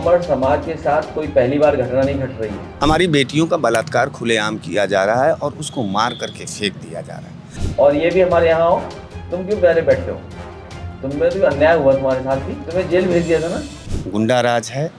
ब्राह्मण समाज के साथ कोई पहली बार घटना नहीं घट रही है। हमारी बेटियों का बलात्कार खुलेआम किया जा रहा है और उसको मार करके फेंक दिया जा रहा है। और ये भी हमारे यहाँ हो, तुम क्यों प्यारे बैठते हो? तुम्हें तो अन्याय हुआ तुम्हारे साथ भी, तुम्हें जेल भेज दिया था ना। गुंडा राज है,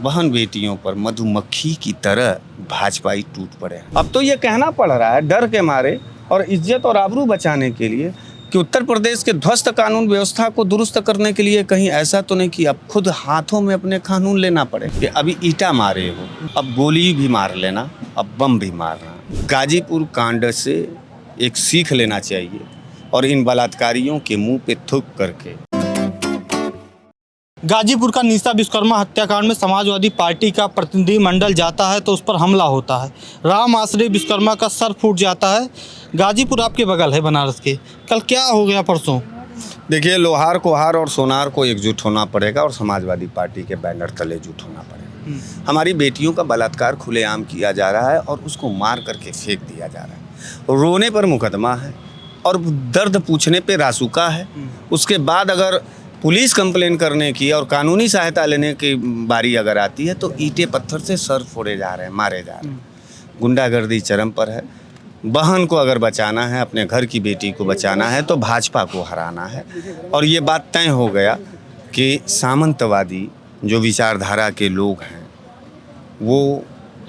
बहन बेटियों पर मधुमक्खी की तरह भाजपाई टूट पड़े हैं। अब तो ये कहना पड़ रहा है डर के मारे और इज्जत और आबरू बचाने के लिए कि उत्तर प्रदेश के ध्वस्त कानून व्यवस्था को दुरुस्त करने के लिए कहीं ऐसा तो नहीं कि अब खुद हाथों में अपने कानून लेना पड़े कि अभी ईटा मारे हो, अब गोली भी मार लेना, अब बम भी मारना। गाजीपुर कांड से एक सीख लेना चाहिए और इन बलात्कारियों के मुंह पे थूक करके। गाजीपुर का निशा विश्वकर्मा हत्याकांड में समाजवादी पार्टी का प्रतिनिधि मंडल जाता है तो उस पर हमला होता है। राम आश्रय विश्वकर्मा का सर फूट जाता है। गाजीपुर आपके बगल है बनारस के। कल क्या हो गया परसों? देखिए, लोहार कोहार और सोनार को एकजुट होना पड़ेगा और समाजवादी पार्टी के बैनर तले एकजुट होना पड़ेगा। हमारी बेटियों का बलात्कार खुलेआम किया जा रहा है और उसको मार करके फेंक दिया जा रहा है। रोने पर मुकदमा है और दर्द पूछने पे रासुका है। उसके बाद अगर पुलिस कंप्लेन करने की और कानूनी सहायता लेने की बारी अगर आती है तो ईंटे पत्थर से सर फोड़े जा रहे हैं, मारे जा रहे हैं। गुंडागर्दी चरम पर है। बहन को अगर बचाना है, अपने घर की बेटी को बचाना है तो भाजपा को हराना है। और ये बात तय हो गया कि सामंतवादी जो विचारधारा के लोग हैं वो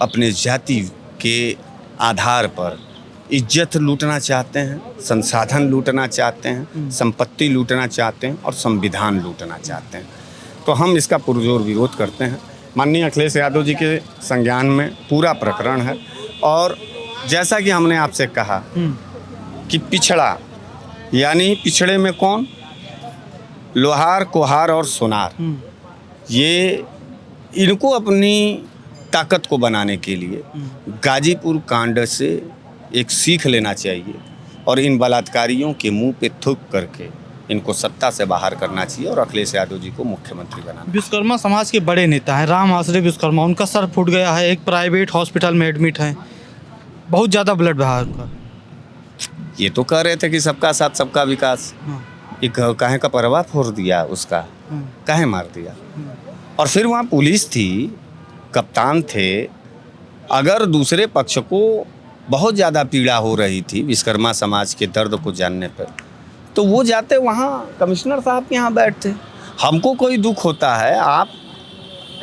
अपने जाति के आधार पर इज्जत लूटना चाहते हैं, संसाधन लूटना चाहते हैं, संपत्ति लूटना चाहते हैं और संविधान लूटना चाहते हैं। तो हम इसका पुरजोर विरोध करते हैं। माननीय अखिलेश यादव जी के संज्ञान में पूरा प्रकरण है और जैसा कि हमने आपसे कहा कि पिछड़ा, यानी पिछड़े में कौन? लोहार कोहार और सोनार। ये इनको अपनी ताकत को बनाने के लिए गाजीपुर कांड से एक सीख लेना चाहिए और इन बलात्कारियों के मुंह पे थूक करके इनको सत्ता से बाहर करना चाहिए और अखिलेश यादव जी को मुख्यमंत्री बनाना। विश्वकर्मा समाज के बड़े नेता हैं राम आश्रय विश्वकर्मा, उनका सर फूट गया है, एक प्राइवेट हॉस्पिटल में एडमिट हैं, बहुत ज़्यादा ब्लड बहा है उनका। ये तो कह रहे थे कि सबका साथ सबका विकास। एक काहे का परवा फोड़ दिया उसका, काहे मार दिया? और फिर वहाँ पुलिस थी, कप्तान थे। अगर दूसरे पक्ष को बहुत ज़्यादा पीड़ा हो रही थी विश्वकर्मा समाज के दर्द को जानने पर, तो वो जाते वहाँ कमिश्नर साहब के यहाँ बैठते। हमको कोई दुख होता है, आप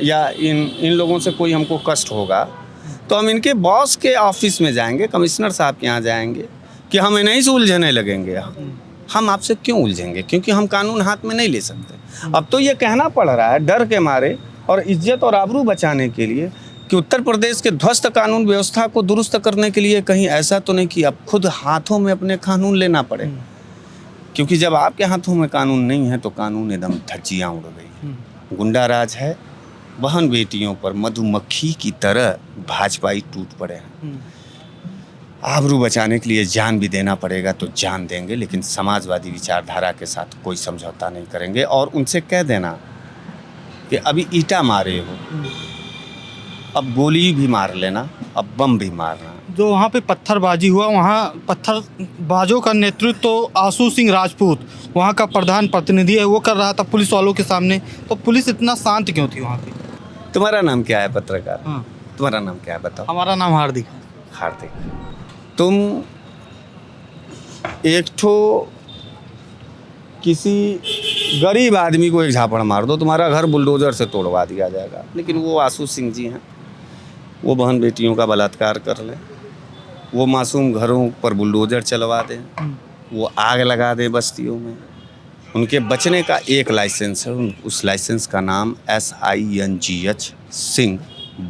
या इन लोगों से कोई हमको कष्ट होगा तो हम इनके बॉस के ऑफिस में जाएंगे, कमिश्नर साहब के यहाँ जाएंगे कि हम इन्हीं से उलझने लगेंगे। हम आपसे क्यों उलझेंगे? क्योंकि हम कानून हाथ में नहीं ले सकते। अब तो ये कहना पड़ रहा है डर के मारे और इज्जत और आबरू बचाने के लिए कि उत्तर प्रदेश के ध्वस्त कानून व्यवस्था को दुरुस्त करने के लिए कहीं ऐसा तो नहीं कि अब खुद हाथों में अपने कानून लेना पड़े। क्योंकि जब आपके हाथों में कानून नहीं है तो कानून एकदम धज्जियाँ उड़ गई। गुंडा राज है, बहन बेटियों पर मधुमक्खी की तरह भाजपाई टूट पड़े हैं। आबरू बचाने के लिए जान भी देना पड़ेगा तो जान देंगे, लेकिन समाजवादी विचारधारा के साथ कोई समझौता नहीं करेंगे। और उनसे कह देना कि अभी ईटा मारे हो, अब गोली भी मार लेना, अब बम भी मारना। जो वहाँ पे पत्थरबाजी हुआ, वहाँ पत्थरबाजों का नेतृत्व तो आशू सिंह राजपूत वहाँ का प्रधान प्रतिनिधि है, वो कर रहा था पुलिस वालों के सामने। तो पुलिस इतना शांत क्यों थी वहाँ पे? तुम्हारा नाम क्या है पत्रकार? हाँ, तुम्हारा नाम क्या है बताओ? हमारा नाम हार्दिक है। हार्दिक। तुम एक ठो किसी गरीब आदमी को एक झापड़ मार दो, तुम्हारा घर बुलडोजर से तोड़वा दिया जाएगा। लेकिन वो आशू सिंह जी हैं, वो बहन बेटियों का बलात्कार कर लें, वो मासूम घरों पर बुलडोजर चलवा दें, वो आग लगा दें बस्तियों में। उनके बचने का एक लाइसेंस है, उस लाइसेंस का नाम SINGH सिंह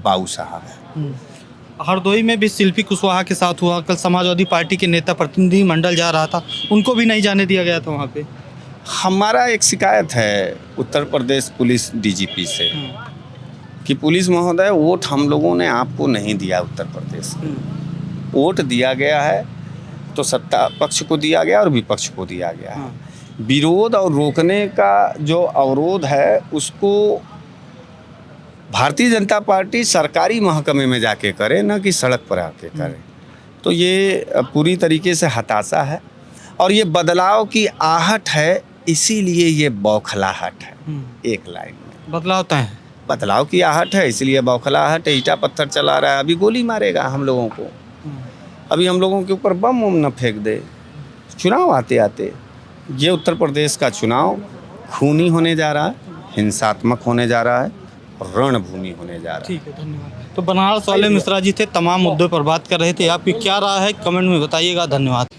बाऊ साहब है। हरदोई में भी शिल्पी कुशवाहा के साथ हुआ। कल समाजवादी पार्टी के नेता प्रतिनिधि मंडल जा रहा था, उनको भी नहीं जाने दिया गया था वहाँ पे। हमारा एक शिकायत है उत्तर प्रदेश पुलिस DGP से कि पुलिस महोदय, वोट हम लोगों ने आपको नहीं दिया। उत्तर प्रदेश वोट दिया गया है तो सत्ता पक्ष को दिया गया और विपक्ष को दिया गया है। विरोध और रोकने का जो अवरोध है उसको भारतीय जनता पार्टी सरकारी महकमे में जाके करे, न कि सड़क पर आके करे। तो ये पूरी तरीके से हताशा है और ये बदलाव की आहट है, इसीलिए ये बौखलाहट है। एक लाइन में बदलाव तय है। बदलाव की आहट है, इसलिए बौखलाहट है, ईटा पत्थर चला रहा है, अभी गोली मारेगा हम लोगों को, अभी हम लोगों के ऊपर बम उम न फेंक दे। चुनाव आते आते ये उत्तर प्रदेश का चुनाव खूनी होने जा रहा है, हिंसात्मक होने जा रहा है और रणभूमि होने जा रहा है। ठीक है, धन्यवाद। तो बनारस वाले मिश्रा जी थे, तमाम मुद्दों पर बात कर रहे थे। आपकी क्या राय है कमेंट में बताइएगा। धन्यवाद।